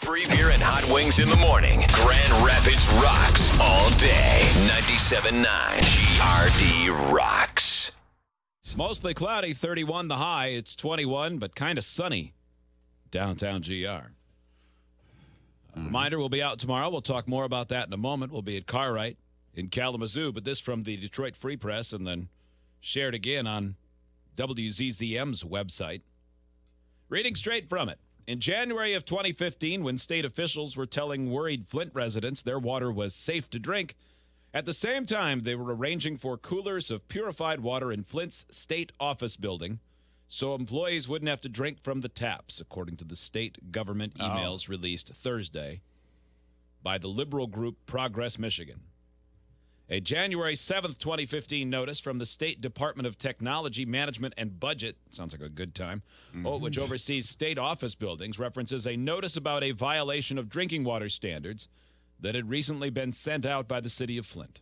Free beer and hot wings in the morning. Grand Rapids rocks all day. 97.9 GRD rocks. Mostly cloudy, 31 the high. It's 21, but kind of sunny downtown GR. Reminder, we'll be out tomorrow. We'll talk more about that in a moment. We'll be at Cartwright in Kalamazoo, but this from the Detroit Free Press and then shared again on WZZM's website. Reading straight from it. In January of 2015, when state officials were telling worried Flint residents their water was safe to drink, at the same time, they were arranging for coolers of purified water in Flint's state office building so employees wouldn't have to drink from the taps, according to the state government emails released Thursday by the liberal group Progress Michigan. A January 7th, 2015 notice from the State Department of Technology, Management, and Budget, sounds like a good time, which oversees state office buildings, references a notice about a violation of drinking water standards that had recently been sent out by the city of Flint.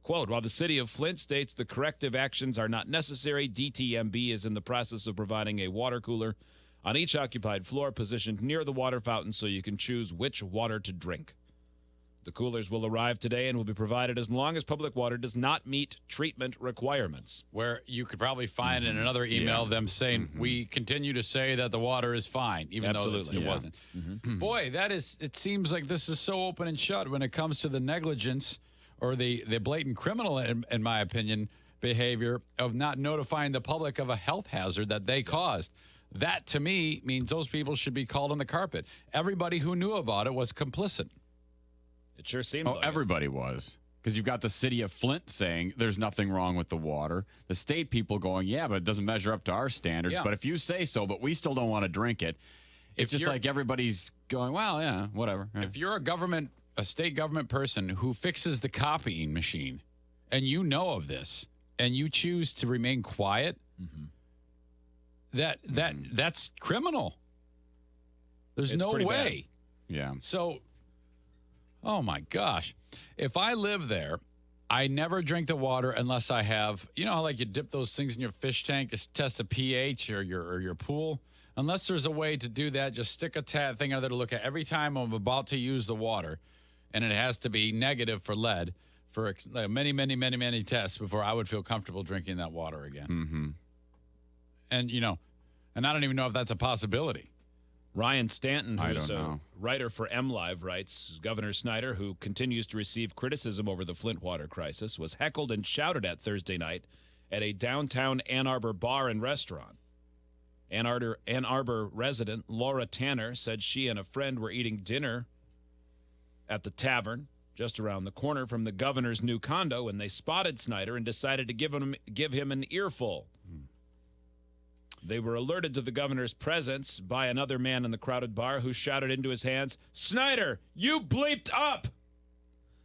Quote, while the city of Flint states the corrective actions are not necessary, DTMB is in the process of providing a water cooler on each occupied floor positioned near the water fountain so you can choose which water to drink. The coolers will arrive today and will be provided as long as public water does not meet treatment requirements. Where you could probably find in another email them saying, we continue to say that the water is fine, even though it wasn't. Boy, it seems like this is so open and shut when it comes to the negligence or the blatant criminal, in my opinion, behavior of not notifying the public of a health hazard that they caused. That, to me, means those people should be called on the carpet. Everybody who knew about it was complicit. It sure seems like everybody was. Because you've got the city of Flint saying there's nothing wrong with the water. The state people going, yeah, but it doesn't measure up to our standards. Yeah. But if you say so, but we still don't want to drink it, it's just like everybody's going, well, yeah, whatever. Yeah. If you're a state government person who fixes the copying machine and you know of this and you choose to remain quiet, that's criminal. There's no way. Bad. Yeah. So, oh my gosh. If I live there, I never drink the water unless I have, you know how like you dip those things in your fish tank to test the pH or your pool? Unless there's a way to do that, just stick a thing out there to look at every time I'm about to use the water. And it has to be negative for lead for many, many, many, many tests before I would feel comfortable drinking that water again. And, and I don't even know if that's a possibility. Ryan Stanton, who's a writer for MLive, writes, Governor Snyder, who continues to receive criticism over the Flint water crisis, was heckled and shouted at Thursday night at a downtown Ann Arbor bar and restaurant. Ann Arbor resident Laura Tanner said she and a friend were eating dinner at the tavern just around the corner from the governor's new condo when they spotted Snyder and decided to give him an earful. They were alerted to the governor's presence by another man in the crowded bar who shouted into his hands, "Snyder, you bleeped up!"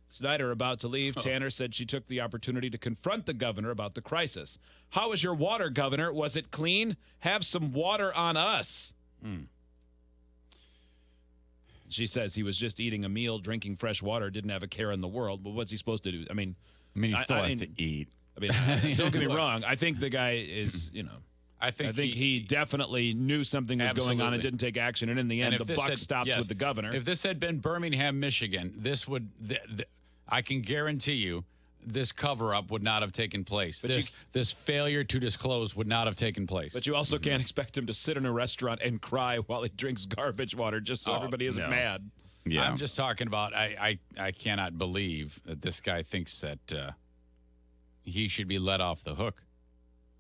Snyder about to leave, Tanner said she took the opportunity to confront the governor about the crisis. "How was your water, Governor? Was it clean? Have some water on us." She says he was just eating a meal, drinking fresh water, didn't have a care in the world. But what's he supposed to do? I mean, he still has to eat. I mean, don't get me wrong. I think the guy is, I think he definitely knew something was going on and didn't take action. And in the end, the buck stops with the governor. If this had been Birmingham, Michigan, this would, I can guarantee you, this cover-up would not have taken place. This failure to disclose would not have taken place. But you also can't expect him to sit in a restaurant and cry while he drinks garbage water just so everybody isn't mad. Yeah. I'm just talking about, I cannot believe that this guy thinks that he should be let off the hook.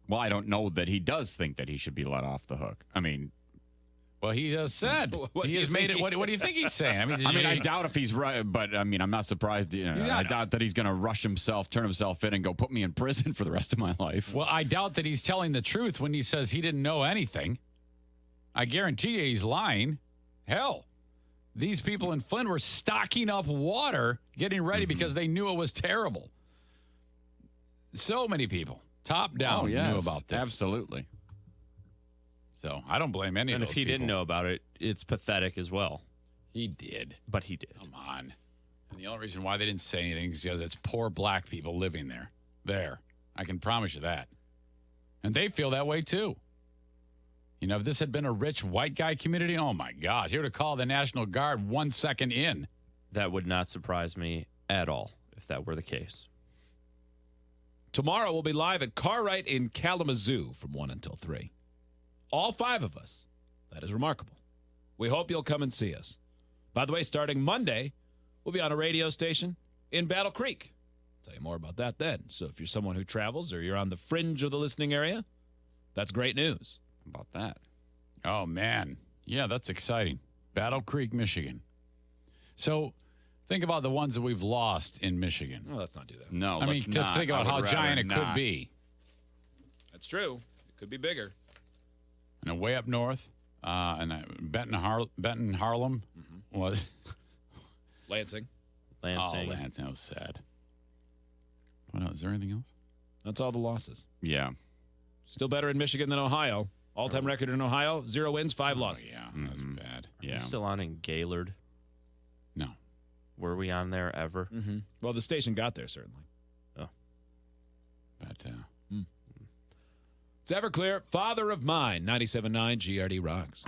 Well, I don't know that he does think that he should be let off the hook. I mean, well, he just said he has made it. What do you think he's saying? I doubt if he's right, but I'm not surprised. I doubt that he's going to rush himself, turn himself in, and go put me in prison for the rest of my life. Well, I doubt that he's telling the truth when he says he didn't know anything. I guarantee you he's lying. Hell, these people in Flint were stocking up water, getting ready because they knew it was terrible. So many people, top down, knew about this. Absolutely. So I don't blame any of those people. And if he didn't know about it, it's pathetic as well. He did. But he did. Come on. And the only reason why they didn't say anything is because it's poor black people living there. There. I can promise you that. And they feel that way too. You know, if this had been a rich white guy community, oh my gosh, he would have called the National Guard 1 second in. That would not surprise me at all if that were the case. Tomorrow we'll be live at Cartwright in Kalamazoo from 1 until 3. All 5 of us. That is remarkable. We hope you'll come and see us. By the way, starting Monday, we'll be on a radio station in Battle Creek. I'll tell you more about that then. So if you're someone who travels or you're on the fringe of the listening area, that's great news. How about that? Oh, man. Yeah, that's exciting. Battle Creek, Michigan. So think about the ones that we've lost in Michigan. Well, let's not do that. No, I mean, let's just not. think about I how would rather giant it could not. be. That's true. It could be bigger. And way up north, and Benton, Harlem was. Lansing. Lansing. Oh, Lansing. That was sad. What else? Is there anything else? That's all the losses. Yeah. Still better in Michigan than Ohio. All-time record in Ohio, 0 wins, 5 losses. Yeah, that's bad. Are we Yeah. still on in Gaylord? No. Were we on there ever? Mm-hmm. Well, the station got there, certainly. But It's Everclear, Father of Mine, 97.9 GRD Rocks.